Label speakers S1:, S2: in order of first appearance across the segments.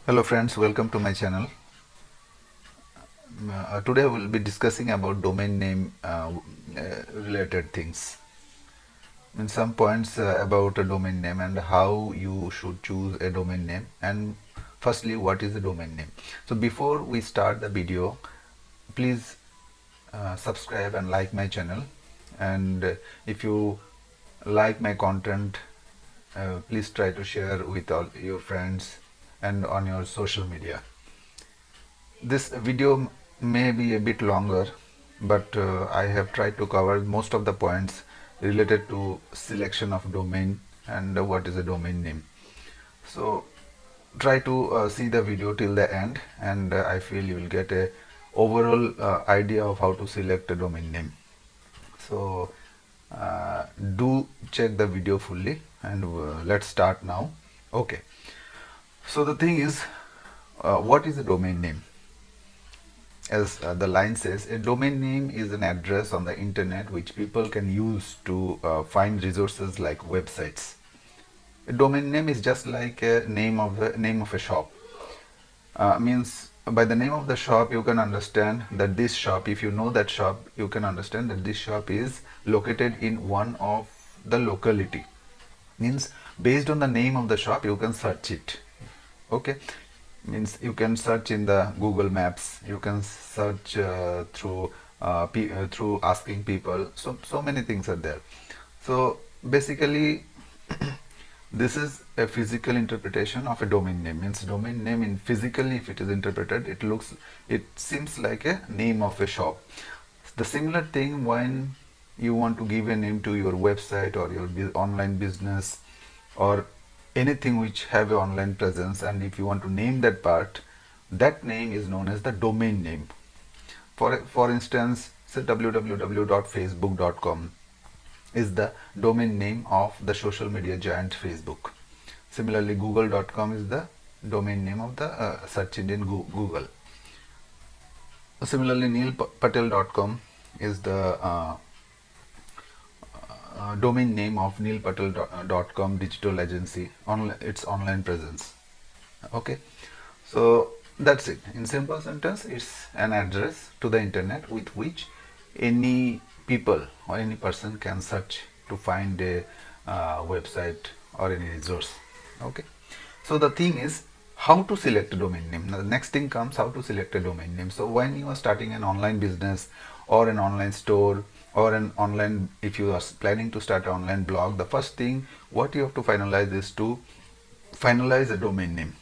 S1: Hello friends, welcome to my channel. Today we'll be discussing about domain name related things. In some points about a domain name and how you should choose a domain name, and firstly what is a domain name. So before we start the video, please subscribe and like my channel, and if you like my content, please try to share with all your friends and on your social media. This video may be a bit longer, but I have tried to cover most of the points related to selection of domain and what is a domain name. So try to see the video till the end, and I feel you will get a overall idea of how to select a domain name. So do check the video fully, and let's start now. Okay, so the thing is, what is a domain name? As the line says, a domain name is an address on the internet which people can use to find resources like websites. A domain name is just like a name of a shop. Means by the name of the shop you can understand that this shop, if you know that shop, you can understand that this shop is located in one of the locality. Means based on the name of the shop you can search it. Okay, means you can search in the Google Maps, you can search through asking people, so many things are there. So basically this is a physical interpretation of a domain name. Means domain name in physically, if it is interpreted, it seems like a name of a shop. The similar thing when you want to give a name to your website or your online business or anything which have an online presence, and if you want to name that part, that name is known as the domain name. For instance, say www.facebook.com is the domain name of the social media giant Facebook. Similarly, google.com is the domain name of the search engine Google. Similarly, neilpatel.com is the domain name of neilpatel.com digital agency, its online presence. Okay, so that's it. In simple sentence, it's an address to the internet with which any people or any person can search to find a website or any resource. Okay, so the thing is how to select a domain name. Now, the next thing comes how to select a domain name. So when you are starting an online business or an online store or an online, if you are planning to start an online blog, the first thing what you have to finalize is to finalize a domain name.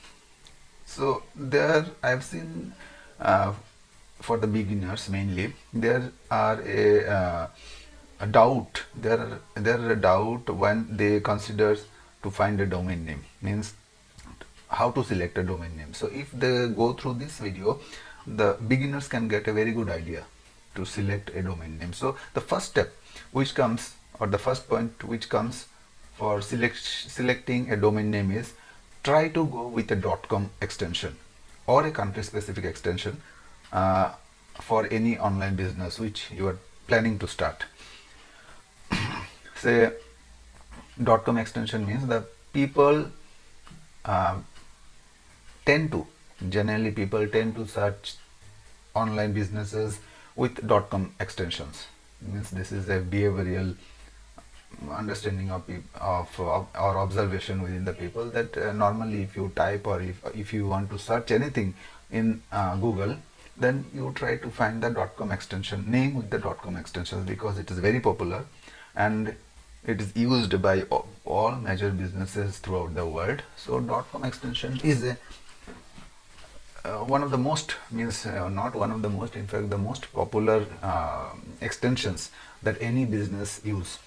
S1: So there I've seen for the beginners mainly there are a doubt. There are a doubt when they consider to find a domain name, means how to select a domain name. So if they go through this video, the beginners can get a very good idea to select a domain name. So the first step which comes, or the first point which comes for selecting a domain name is try to go with a .com extension or a country specific extension for any online business which you are planning to start. Say .com extension means the people uh, tend to generally people tend to search online businesses with .com extensions. Means this is a behavioral understanding of or observation within the people that normally if you type or if you want to search anything in Google, then you try to find the .com extension name with the .com extensions because it is very popular and it is used by all major businesses throughout the world. So .com extension is a one of the most, means not one of the most, in fact the most popular extensions that any business use.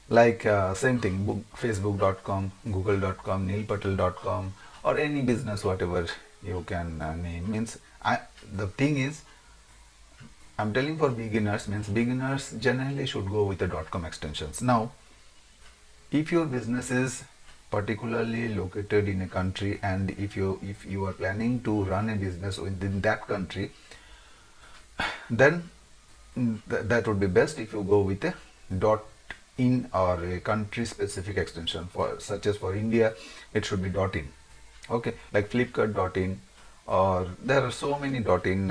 S1: Like same thing, facebook.com, google.com, neilpatel.com, or any business whatever you can name. Means the thing is, I'm telling for beginners, means beginners generally should go with the .com extensions. Now if your business is particularly located in a country and if you are planning to run a business within that country, then that would be best if you go with a .in or a country specific extension. For such as for India, it should be .in. Okay, like Flipkart.in, or there are so many .in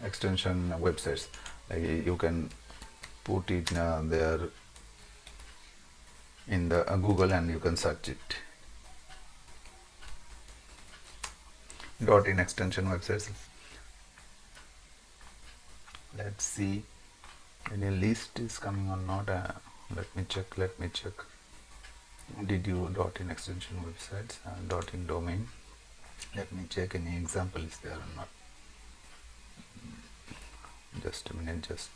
S1: extension websites. Like you can put it there in the Google and you can search it. .in extension websites. Let's see any list is coming or not. Let me check. Let me check. Did you .in extension websites? .in domain. Let me check any example is there or not. Just a minute. Just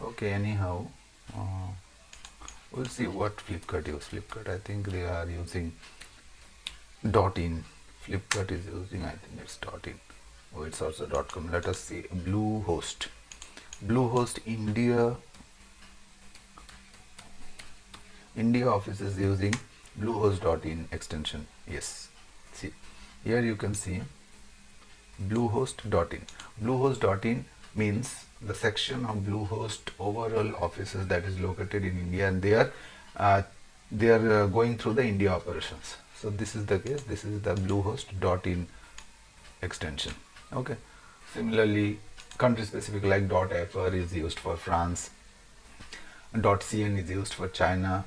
S1: okay. Anyhow, uh, we'll see what Flipkart use. Flipkart, I think they are using .in. Flipkart is using, I think it's .in. Oh, it's also .com. Let us see. Bluehost. Bluehost India office is using bluehost.in extension. Yes. See, here you can see bluehost.in. Bluehost.in means the section of Bluehost overall offices that is located in India, and they are going through the India operations. So this is the case. This is the bluehost.in extension. Okay. Similarly, country specific like .fr is used for France, .cn is used for China,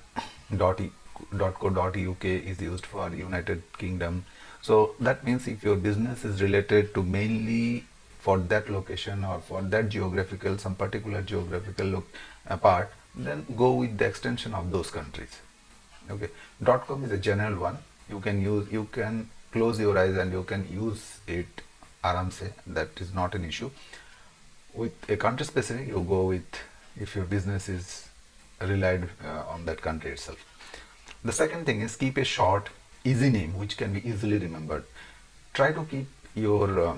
S1: .co.uk is used for United Kingdom. So that means if your business is related to mainly for that location or for that geographical, some particular geographical part, then go with the extension of those countries. Okay, .com is a general one. You can close your eyes and you can use it aramse. That is not an issue. With a country specific, you go with if your business is relied on that country itself. The second thing is keep a short, easy name which can be easily remembered. Try to keep your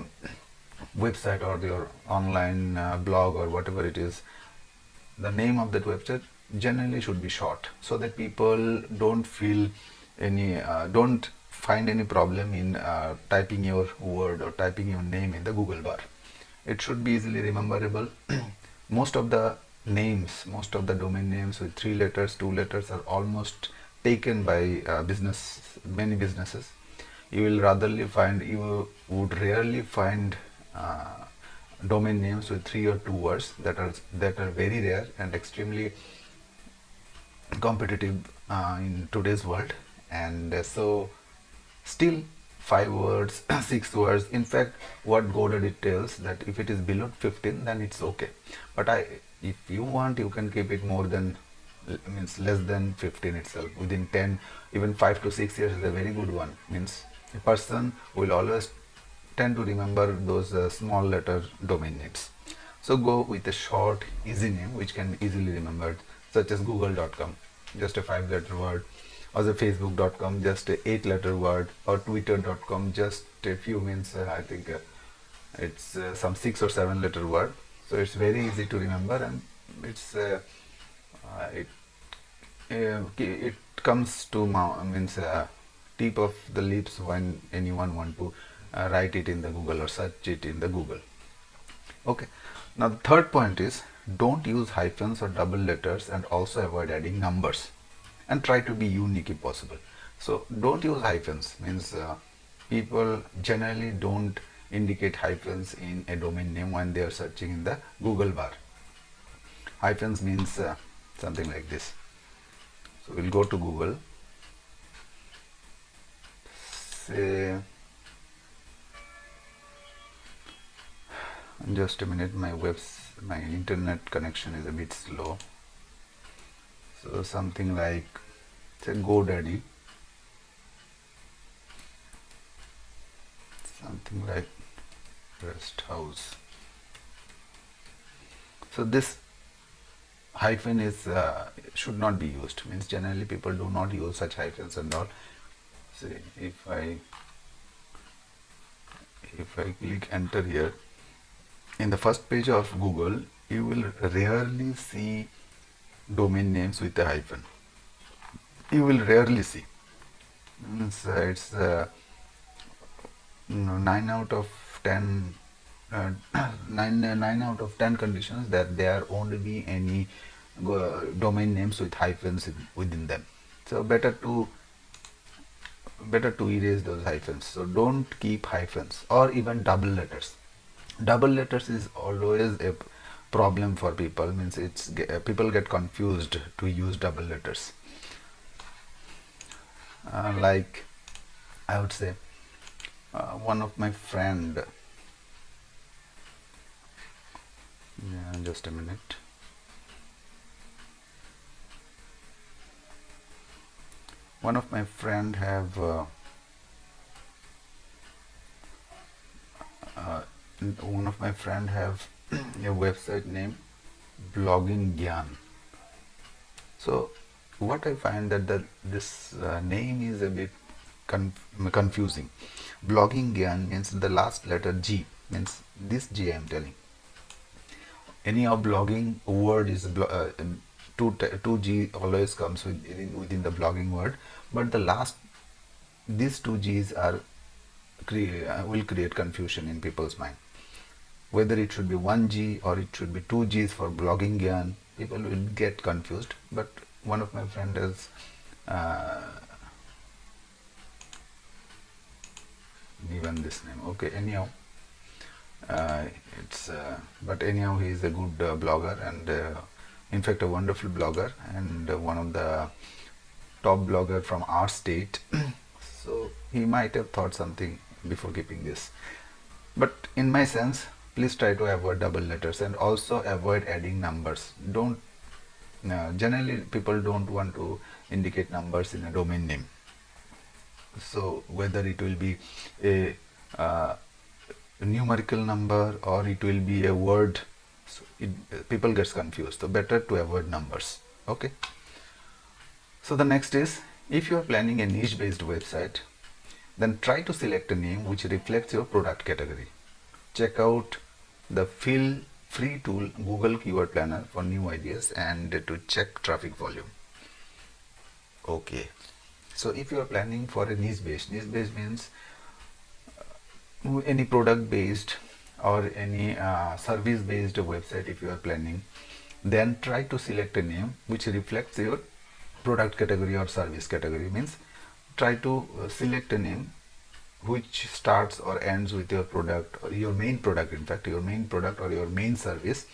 S1: website or your online blog or whatever it is, the name of that website generally should be short so that people don't find any problem in typing your word or typing your name in the Google bar. It should be easily rememberable. Most of the most of the domain names with 3 letters, 2 letters are almost taken by many businesses. You would rarely find domain names with 3 or 2 words. That are very rare and extremely competitive in today's world. And so still 5 words 6 words, in fact what Godaddy tells that if it is below 15 then it's okay, but if you want you can keep it more than means less than 15 itself, within 10, even 5 to 6 years is a very good one. Means a person will always tend to remember those small letter domain names. So go with a short easy name which can be easily remembered, such as google.com, just a 5 letter word, or the facebook.com, just a 8 letter word, or twitter.com, just a few means I think it's some 6 or 7 letter word. So it's very easy to remember, and it's it it comes to means tip of the lips when anyone want to write it in the Google or search it in the Google. Okay. Now the third point is don't use hyphens or double letters, and also avoid adding numbers, and try to be unique if possible. So don't use hyphens means people generally don't indicate hyphens in a domain name when they are searching in the Google bar. Hyphens means something like this. So we'll go to Google. Say, just a minute, my internet connection is a bit slow. So something like, say, GoDaddy, something like Rest House. So this hyphen is should not be used. Means generally people do not use such hyphens and all. Say if I click enter here, in the first page of Google, you will rarely see domain names with a hyphen. You will rarely see. Means it's 9 out of 10 9 out of 10 conditions that there won't be any domain names with hyphens within them. So better to erase those hyphens. So don't keep hyphens or even double letters. Double letters is always a problem for people. Means people get confused to use double letters. Like I would say, one of my friend. Yeah, just a minute. One of my friend have uh, one of my friend have a website named Blogging Gyan. So what I find that this name is a bit confusing. Blogging Gyan means the last letter G, means this G I am telling. Anyhow, blogging word is two G always comes within the blogging word, but the last these two G's are will create confusion in people's mind. Whether it should be 1G or it should be 2Gs for blogging Gyan, people will get confused. But one of my friend has uh, given this name. Okay, anyhow, uh, it's but anyhow he is a good blogger, and in fact a wonderful blogger, and one of the top blogger from our state. So he might have thought something before keeping this. But in my sense, please try to avoid double letters and also avoid adding numbers. Don't generally people don't want to indicate numbers in a domain name. So whether it will be a numerical number or it will be a word, so people gets confused. So better to avoid numbers. Okay. So the next is, if you are planning a niche based website, then try to select a name which reflects your product category. Check out the Feel free tool Google Keyword Planner for new ideas and to check traffic volume. Okay. So if you are planning for a niche based means any product based or any service based website. If you are planning, then try to select a name which reflects your product category or service category. Means try to select a name which starts or ends with your product or your main product, in fact your main product or your main service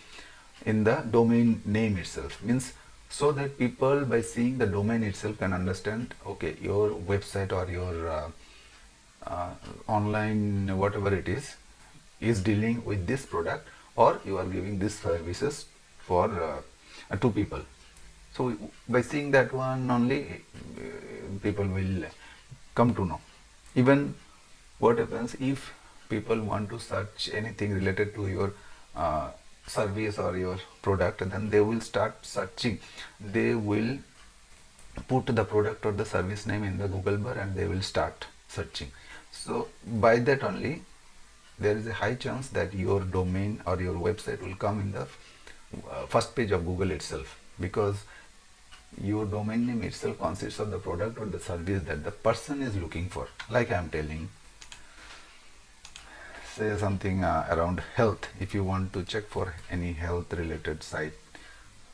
S1: in the domain name itself. Means so that people by seeing the domain itself can understand, okay, your website or your online whatever it is dealing with this product, or you are giving these services for two people. So by seeing that one only, people will come to know. Even what happens if people want to search anything related to your service or your product, then they will start searching. They will put the product or the service name in the Google bar and they will start searching. So by that only, there is a high chance that your domain or your website will come in the first page of Google itself, because your domain name itself consists of the product or the service that the person is looking for. Like I am telling, say something around health. If you want to check for any health related site,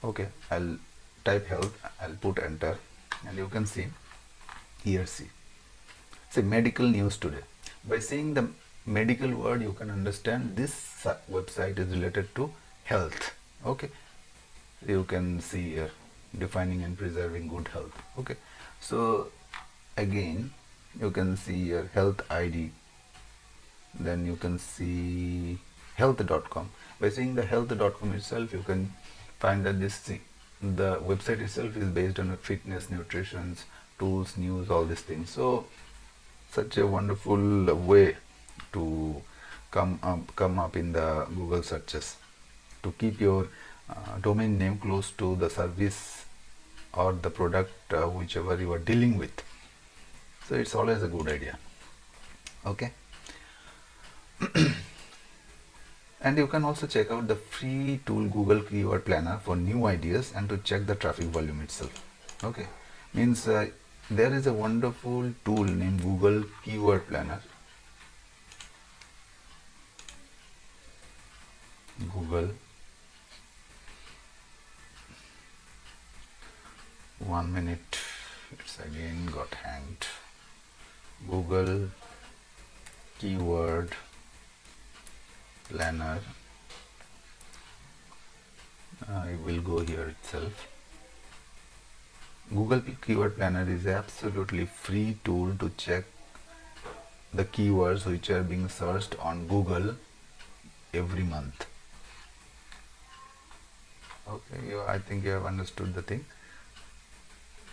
S1: okay, I'll type health, I'll put enter, and you can see here, say medical news today. By seeing the medical word, you can understand this website is related to health. Okay, you can see here, defining and preserving good health. Okay, so again you can see your health ID, then you can see health.com. By seeing the health.com itself, you can find that the website itself is based on fitness, nutrition, tools, news, all these things. So such a wonderful way to come up in the Google searches, to keep your domain name close to the service or the product whichever you are dealing with. So it's always a good idea. Okay. And you can also check out the free tool Google Keyword Planner for new ideas and to check the traffic volume itself. Okay, means there is a wonderful tool named Google Keyword Planner. Google, 1 minute, It's again got hanged. Google keyword planner. I will go here itself. Google keyword planner is absolutely free tool to check the keywords which are being searched on Google every month. Okay, I think you have understood the thing.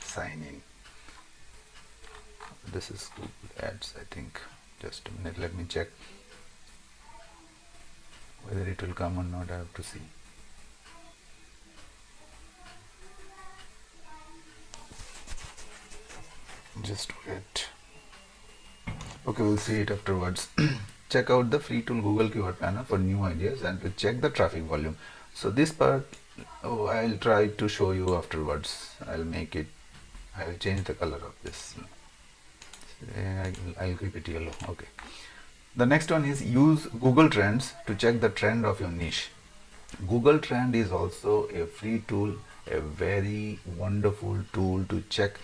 S1: Sign in. This is Google Ads, I think. Just a minute, let me check whether it will come or not. I have to see. Just wait. Okay, we'll see it afterwards. Check out the free tool Google Keyword Planner for new ideas and to check the traffic volume. So this part, I'll try to show you afterwards. I'll change the color of this. I'll keep it yellow. Okay. The next one is use Google Trends to check the trend of your niche. Google Trend is also a free tool, a very wonderful tool to check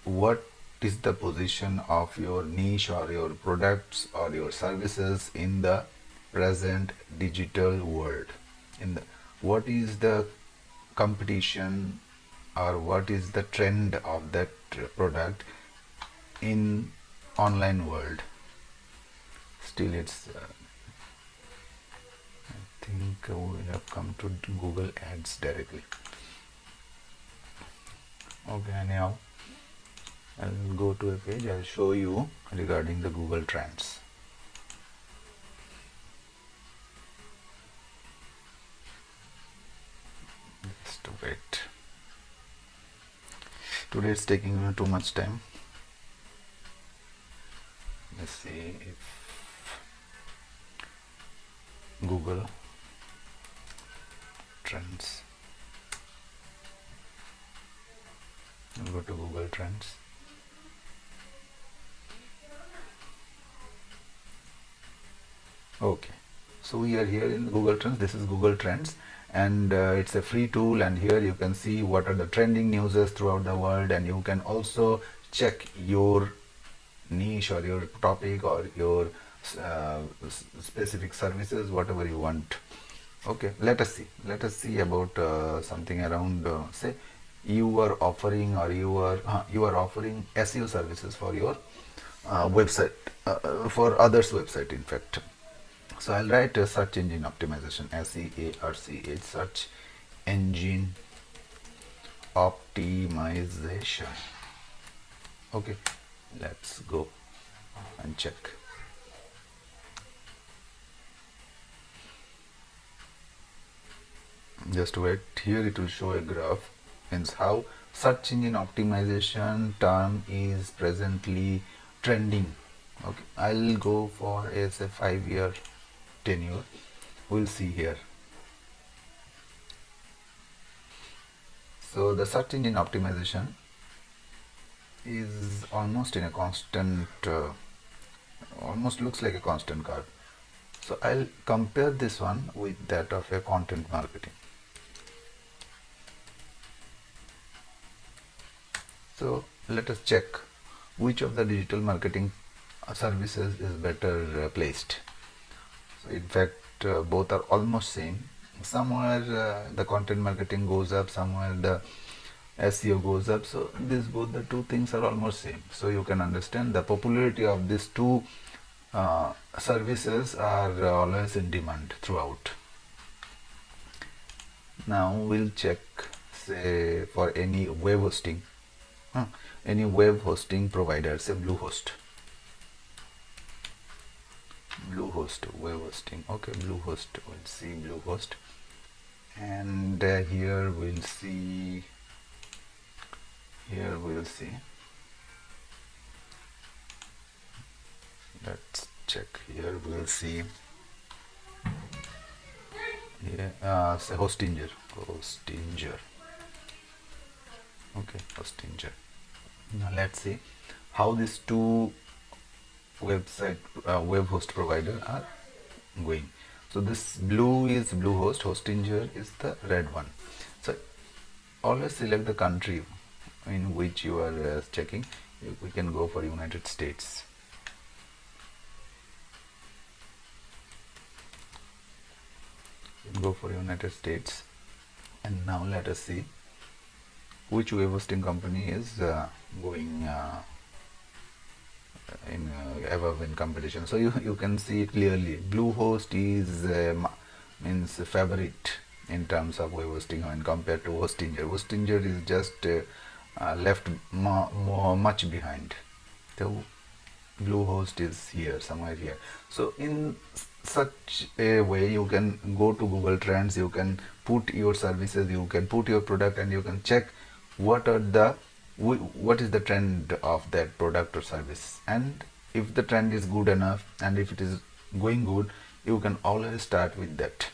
S1: what is the position of your niche or your products or your services in the present digital world. What is the competition or what is the trend of that product in online world. Still it's I think we have come to Google Ads directly. Okay, now I'll go to a page. I'll show you regarding the Google Trends. Just wait. Today it's taking me too much time. Let's see if Google Trends. I'll go to Google Trends. Okay, so we are here in Google Trends. This is Google Trends, and it's a free tool, and here you can see what are the trending newses throughout the world, and you can also check your niche or your topic or your specific services, whatever you want. Okay, let us see about something around say you are offering or you are offering SEO services for your website, for others website in fact. So I'll write a search engine optimization, SEARCH, search engine optimization. Okay, let's go and check. Just wait, here it will show a graph, means how search engine optimization term is presently trending. Okay, I'll go for a 5-year tenure. We'll see here. So the search engine optimization is almost in a constant, almost looks like a constant curve. So I'll compare this one with that of a content marketing. So let us check which of the digital marketing services is better placed. So in fact both are almost same. Somewhere the content marketing goes up, somewhere the SEO goes up. So both the two things are almost same. So you can understand the popularity of these two services are always in demand throughout. Now we'll check, say, for any web hosting, any web hosting provider, say Bluehost. Web hosting. Okay, Bluehost. We'll see Bluehost, and here we'll see. Let's check. Here we'll see. Yeah, say Hostinger. Okay, Hostinger. Now let's see how these two web host provider are going. So this blue is Bluehost, Hostinger is the red one. So always select the country in which you are checking. We can go for United States. Go for United States, and now let us see which web hosting company is going in above in competition. So you can see clearly Bluehost is means favorite in terms of web hosting when compared to Hostinger. Hostinger is just left much behind. So Bluehost is here, somewhere here. So in such a way, you can go to Google Trends, you can put your services, you can put your product, and you can check what are the what is the trend of that product or service. And if the trend is good enough, and if it is going good, you can always start with that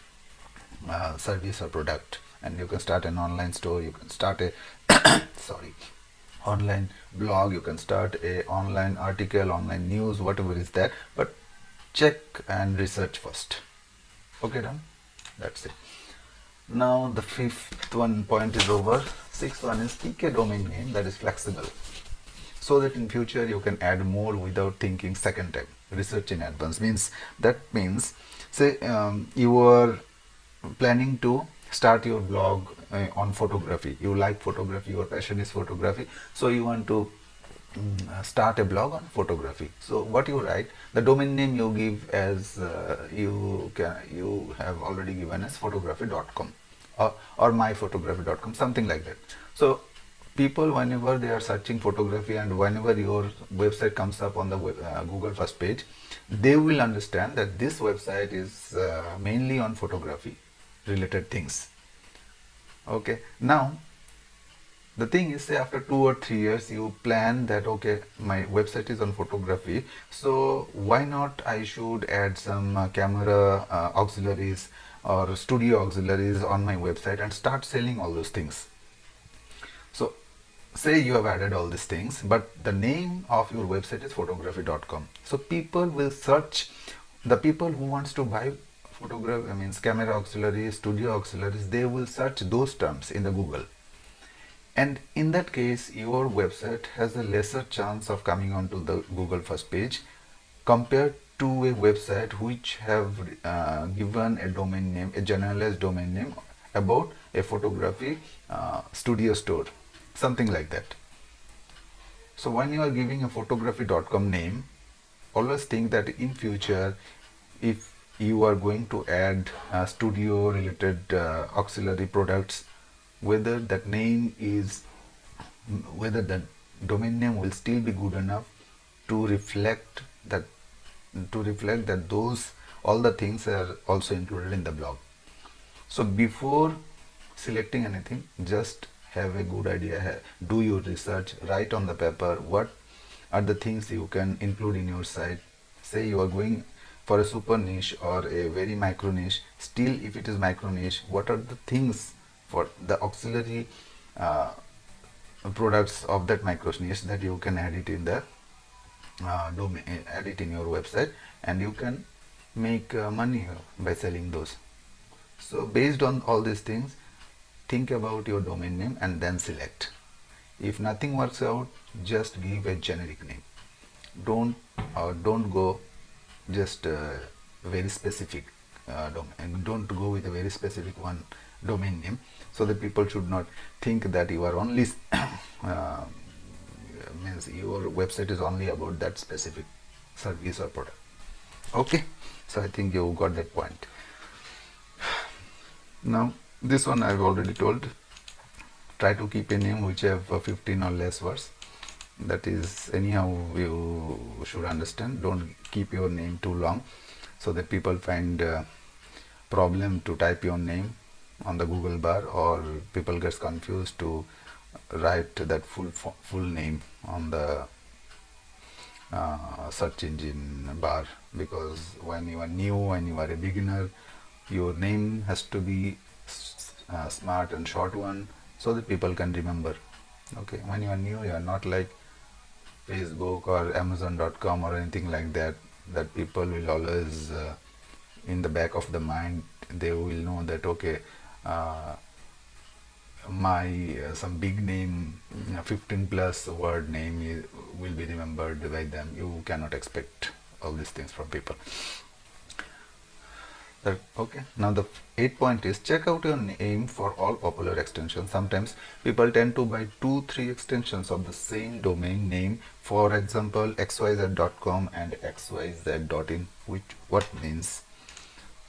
S1: service or product, and you can start an online store, you can start a sorry, online blog, you can start a online article, online news, whatever is that, but check and research first. Okay, done. That's it. Now the fifth one point is over. Sixth one is pick a domain name that is flexible, so that in future you can add more without thinking second time. Research in advance means say you are planning to start your blog on photography. You like photography, your passion is photography, so you want to start a blog on photography. So what you write, the domain name you give as you have already given as photography.com or myphotography.com, something like that. So people, whenever they are searching photography and whenever your website comes up on the Google first page, they will understand that this website is mainly on photography related things. Okay, now the thing is, say after 2 or 3 years you plan that okay, my website is on photography, so why not I should add some camera auxiliaries or studio auxiliaries on my website and start selling all those things. So say you have added all these things, but the name of your website is photography.com. So people will search, the people who wants to buy photography, means camera auxiliaries, studio auxiliaries, they will search those terms in the Google. And in that case, your website has a lesser chance of coming onto the Google first page compared to a website which have given a domain name, a generalized domain name about a photography studio store, something like that. So when you are giving a photography.com name, always think that in future, if you are going to add studio related auxiliary products, whether that name is, whether that domain name will still be good enough to reflect that, those all the things are also included in the blog. So before selecting anything, just have a good idea, do your research, write on the paper what are the things you can include in your site. Say you are going for a super niche or a very micro niche, still if it is micro niche, what are the things for the auxiliary products of that micro niche that you can add it in the domain, add it in your website, and you can make money by selling those. So based on all these things, think about your domain name and then select. If nothing works out, just give a generic name. Don't go just very specific domain. Don't go with a very specific one domain name, so that people should not think that you are only means your website is only about that specific service or product. Okay, so I think you got that point. Now this one I've already told. Try to keep a name which have 15 or less words. That is, anyhow you should understand. Don't keep your name too long, so that people find problem to type your name on the Google bar, or people gets confused to write that full name on the search engine bar. Because when you are new, when you are a beginner, your name has to be smart and short one, so that people can remember. Okay, when you are new, you are not like Facebook or Amazon.com or anything like that, that people will always in the back of the mind, they will know that okay, my some big name, 15 plus word name will be remembered by them. You cannot expect all these things from people. Okay, now the 8 point is check out your name for all popular extensions. Sometimes people tend to buy 2 3 extensions of the same domain name, for example xyz.com and xyz.in, which what means.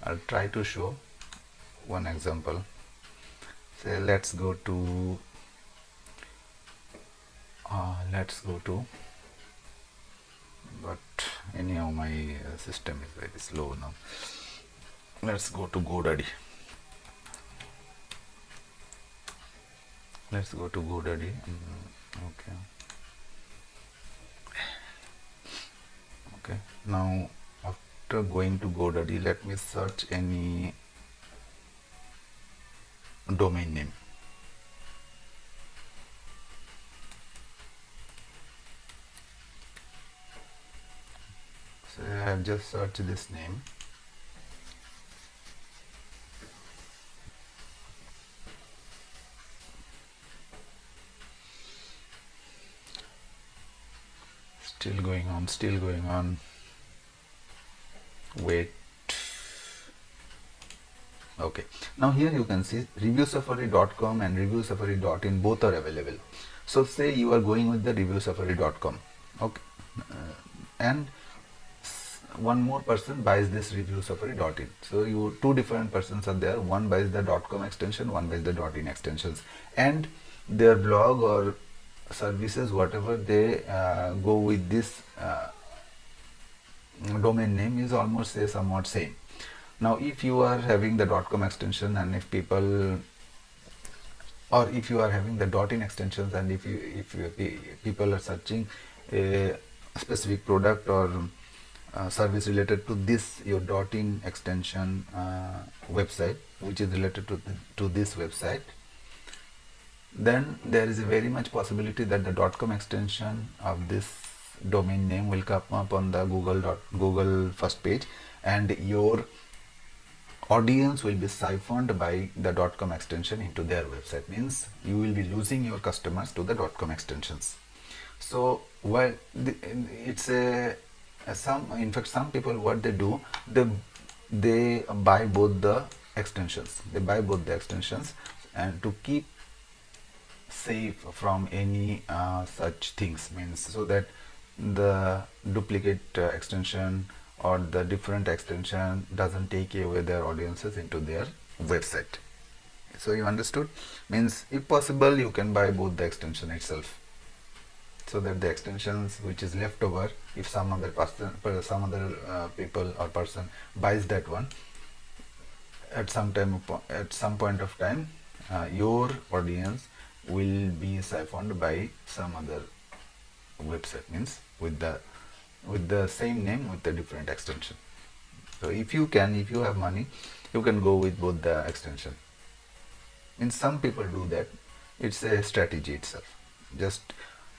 S1: I'll try to show one example. Say let's go to, but anyhow my system is very slow now. Let's go to GoDaddy. Let's go to GoDaddy. Okay. Okay. Now, after going to GoDaddy, let me search any domain name. So I have just searched this name. Still going on, still going on. Wait. Okay, now here you can see reviewsafari.com and reviewsafari.in both are available. So say you are going with the reviewsafari.com, okay, and one more person buys this reviewsafari.in. So you two different persons are there. One buys the .com extension, one buys the .in extensions, and their blog or services, whatever they go with this domain name is almost say somewhat same. Now if you are having the .com extension and if people, or if you are having the .in extensions, and if people are searching a specific product or service related to this your .in extension website, which is related to this website, then there is a very much possibility that the .com extension of this domain name will come up on the Google first page, and your audience will be siphoned by the .com extension into their website. Means you will be losing your customers to the .com extensions. So while it's in fact some people, what they do, they buy both the extensions. They buy both the extensions, and to keep safe from any such things, means so that the duplicate extension or the different extension doesn't take away their audiences into their website. So you understood? Means if possible you can buy both the extension itself, so that the extensions which is left over, if some other person, some other people or person buys that one, at some point of time, your audience will be siphoned by some other website, means with the same name with the different extension. So if you have money, you can go with both the extension. And some people do that. It's a strategy itself. Just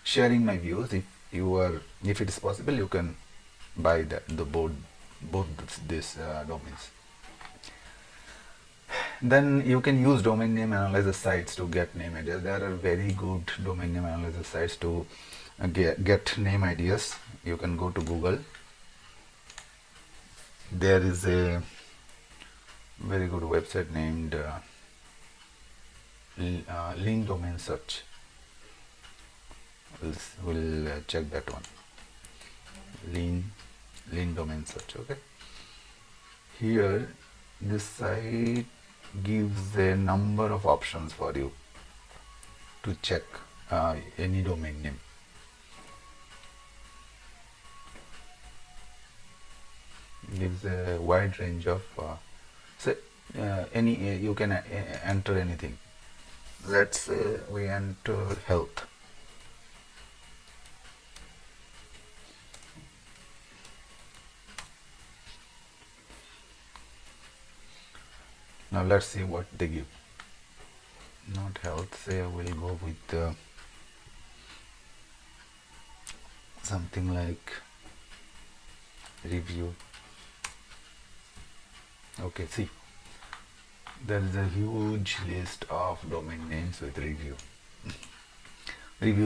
S1: sharing my views. If it is possible, you can buy both these domains. Then you can use domain name analyzer sites to get name ideas. There are very good domain name analyzer sites to get name ideas. You can go to Google. There is a very good website named Lean Domain Search. We'll check that one. Lean Domain Search. Okay. Here, this site gives a number of options for you to check any domain name. Gives a wide range of you can enter anything. Let's say we enter health. Now let's see what they give. Not health, say I will go with something like review. Okay, see, There is a huge list of domain names with review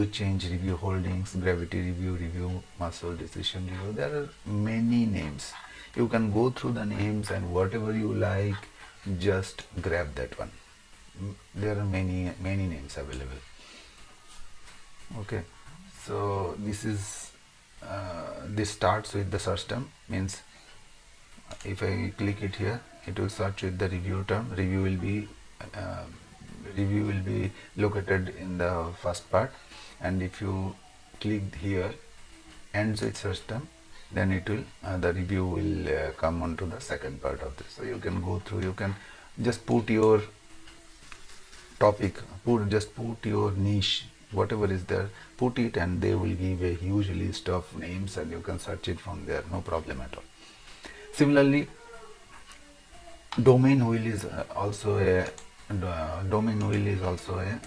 S1: change, review holdings, gravity review, review muscle, decision review. There are many names. You can go through the names and whatever you like, just grab that one. There are many names available. Okay, so this starts with the search term. Means if I click it here, it will search with the review term. Uh, review will be located in the first part, and if you click here ends with search term, then it will the review will come onto the second part of this. So you can go through. You can just put your topic, put your niche, whatever is there, put it, and they will give a huge list of names, and you can search it from there, no problem at all. Similarly, domain wheel is also a domain wheel is also a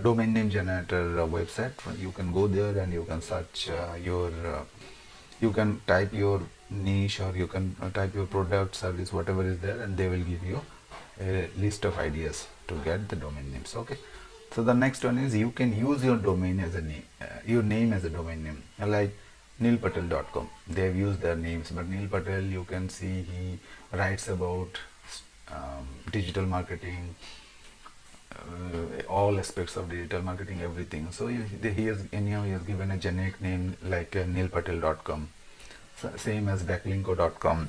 S1: domain name generator website. You can go there and you can search you can type your niche, or you can type your product, service, whatever is there, and they will give you a list of ideas to get the domain names. Okay, so the next one is you can use your domain as a name, your name as a domain name, like neilpatel.com. They have used their names, but Neil Patel, you can see he writes about digital marketing, all aspects of digital marketing, everything. So he has given a generic name like neilpatel.com, so same as backlinko.com,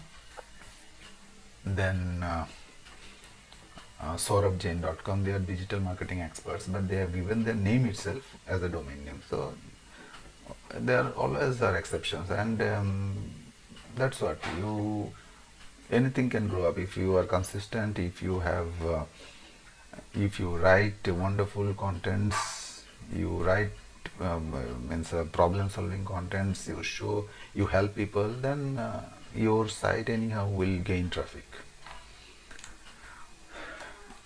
S1: then saurabhjain.com. They are digital marketing experts, but they have given their name itself as a domain name. So there always are exceptions, and that's what you anything can grow up if you are consistent, if you write wonderful contents, you write means problem solving contents, you help people, then your site anyhow will gain traffic.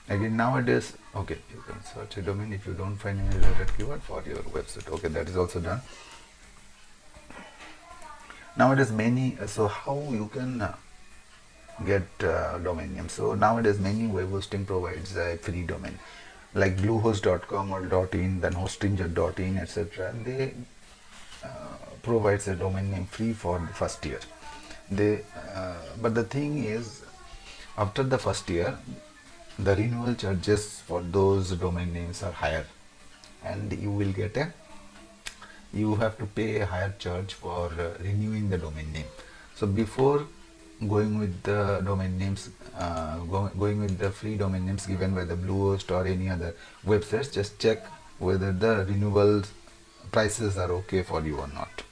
S1: Again, nowadays, okay, you can search a domain if you don't find any related keyword for your website. Okay, that is also done. Nowadays, so how you can get domain name. So nowadays many web hosting provides a free domain like bluehost.com or .in, then hostinger.in, etc. They provides a domain name free for the first year. But the thing is, after the first year, the renewal charges for those domain names are higher, and you have to pay a higher charge for renewing the domain name. So before going with the domain names, going with the free domain names given by the Bluehost or any other websites, just check whether the renewal prices are okay for you or not.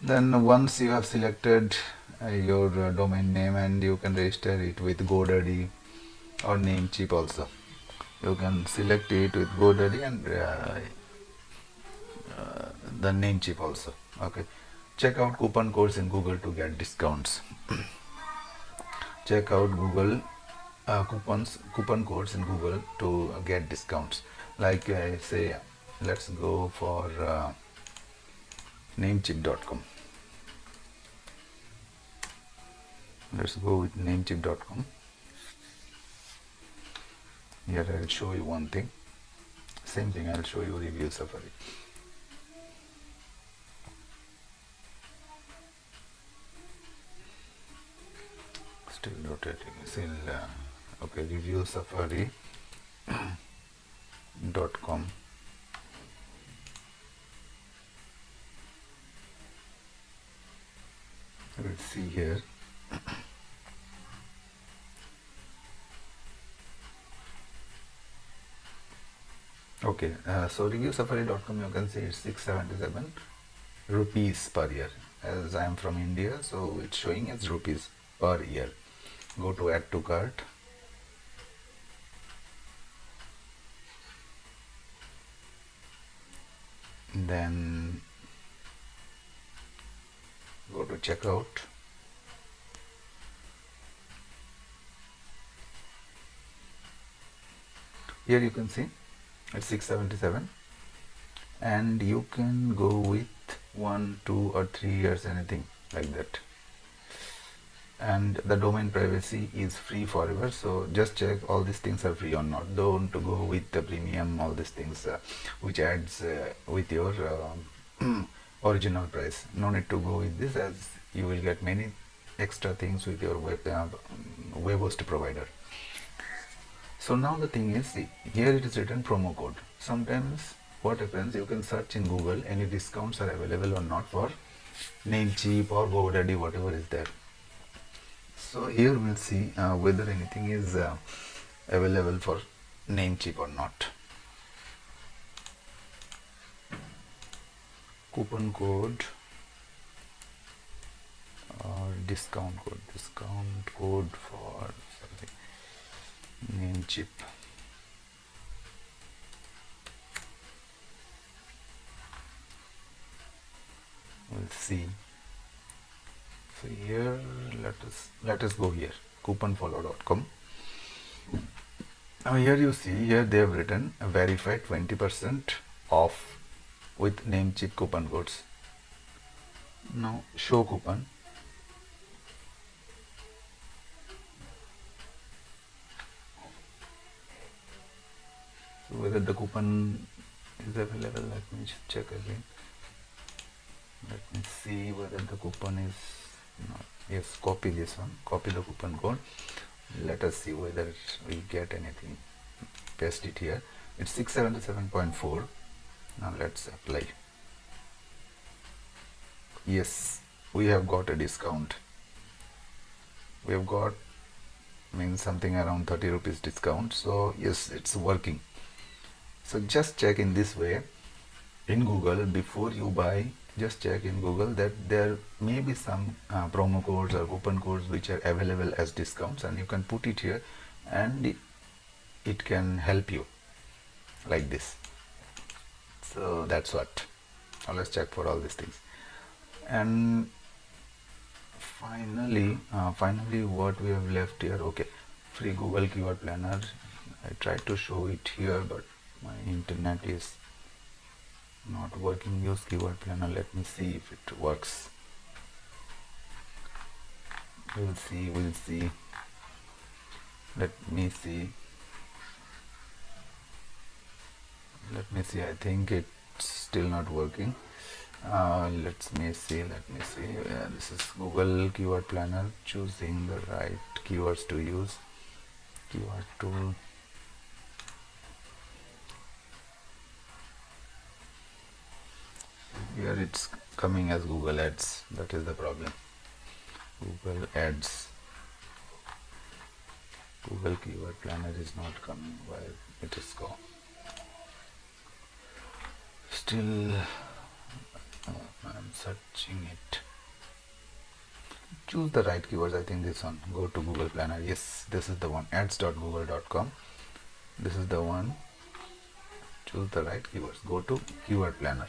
S1: Then once you have selected your domain name, and you can register it with GoDaddy or Namecheap also. You can select it with GoDaddy and the Namecheap also. Okay, check out coupon codes in Google to get discounts. Check out Google coupon codes in Google to get discounts. Like say, let's go for Namecheap.com. Let's go with Namecheap.com. Here I will show you one thing. Same thing, I will show you Review Safari. Still rotating. Still okay. Review Safari.com. Let's see here. Okay, so reviewsafari.com, you can see it's 677 rupees per year. As I am from India, so it's showing as rupees per year. Go to add to cart. Then go to checkout. Here you can see it's 677, and you can go with 1, 2 or 3 years, anything. like that. And the domain privacy is free forever, so just check all these things are free or not. Don't go with the premium, all these things which adds with your original price. No need to go with this, as you will get many extra things with your web host provider. So now the thing is, see, here it is written promo code. Sometimes what happens, you can search in Google any discounts are available or not for Namecheap or GoDaddy, whatever is there. So here we'll see whether anything is available for Namecheap or not. Coupon code or discount code for Namecheap. We'll see. So here let us go here, couponfollow.com. Now here you see, here they have written verified 20% off with Namecheap coupon codes. Now show coupon. So whether the coupon is available, let me check again. Let me see whether the coupon is not. Yes, copy this one, copy the coupon code. Let us see whether we get anything. Paste it here. It's 677.4. Now let's apply. Yes, we have got a discount. We have got, means something around 30 rupees discount. So yes, it's working. So just check in this way in Google before you buy. Just check in Google that there may be some promo codes or coupon codes which are available as discounts, and you can put it here and it can help you like this. So that's what. Now let's check for all these things. And finally what we have left here, okay, free Google keyword planner. I tried to show it here, but my internet is not working. Use keyword planner. Let me see if it works. We'll see. Let me see. I think it's still not working. Let me see. This is Google keyword planner. Choosing the right keywords to use. Keyword tool. Here it's coming as Google Ads. That is the problem. Google Ads. Google keyword planner is not coming. Why it is gone? Still I'm searching it. Choose the right keywords. I think this one. Go to Google Planner. Yes, this is the one. ads.google.com. This is the one. Choose the right keywords. Go to keyword planner.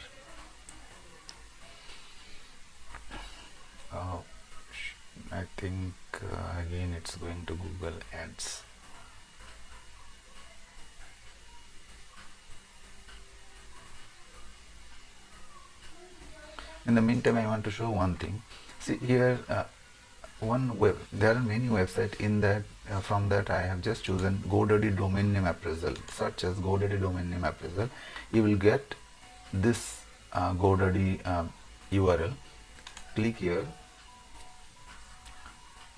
S1: I think again it's going to Google Ads. In the meantime, I want to show one thing. See here, there are many websites in that. From that, I have just chosen GoDaddy domain name appraisal. Search as GoDaddy domain name appraisal. You will get this GoDaddy URL. Click here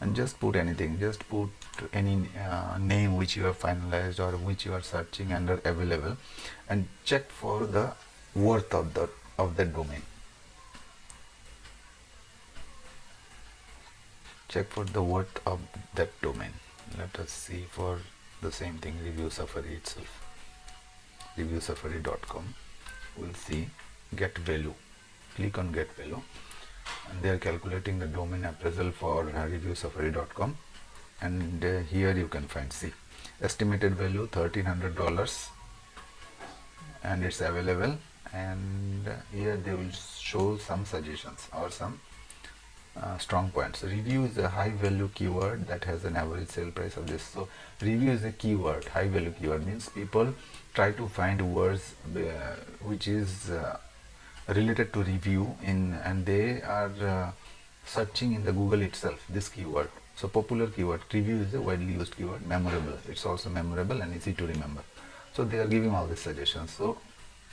S1: and just put anything. Just put any name which you have finalized or which you are searching under available, and check for the worth of that domain. Check for the worth of that domain. Let us see for the same thing. Review Safari itself. Reviewsafari.com. We'll see get value. Click on get value, and they are calculating the domain appraisal for reviewsafari.com, and here you can find, see, estimated value $1,300, and it's available. And here they will show some suggestions or some strong points. Review is a high value keyword that has an average sale price of this. So review is a keyword. High value keyword means people try to find words which is related to review and they are searching in the Google itself this keyword. So popular keyword, review is a widely used keyword, memorable, it's also memorable and easy to remember. So they are giving all these suggestions. So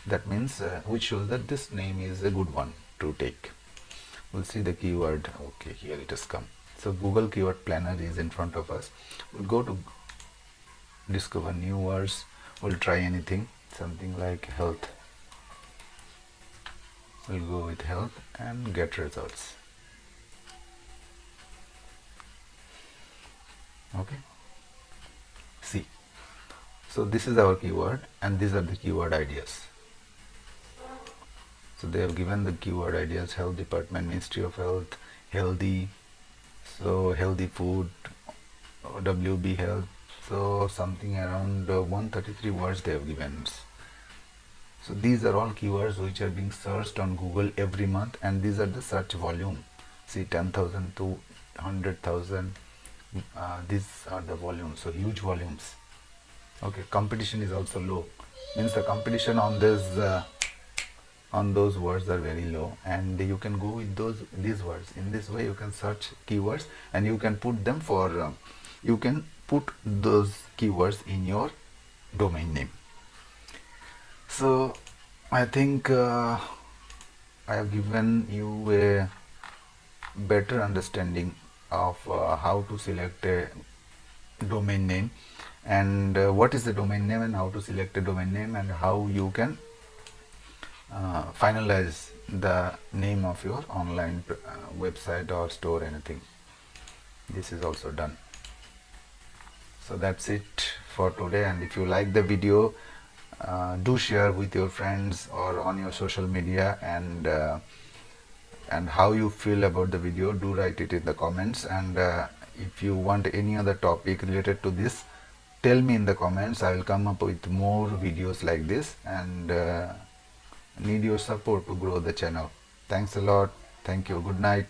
S1: that means which shows that this name is a good one to take. We'll see the keyword. Okay, here it has come. So Google Keyword Planner is in front of us. We'll go to discover new words. We'll try anything, something like health. We'll go with health and get results. Okay, see, so this is our keyword and these are the keyword ideas. So they have given the keyword ideas: health department, ministry of health, healthy, so healthy food, WB health. So something around 133 words they have given. So these are all keywords which are being searched on Google every month, and these are the search volume. See, 10,000 to 100,000. These are the volumes, so huge volumes. Okay, competition is also low. Means the competition on this on those words are very low, and you can go with these words. In this way, you can search keywords and you can put them for. You can put those keywords in your domain name. So I think I have given you a better understanding of how to select a domain name, and what is the domain name, and how to select a domain name, and how you can finalize the name of your online website or store, anything. This is also done. So that's it for today, and if you like the video, do share with your friends or on your social media, and how you feel about the video, do write it in the comments. And if you want any other topic related to this, tell me in the comments. I will come up with more videos like this, and need your support to grow the channel. Thanks a lot. Thank you. Good night.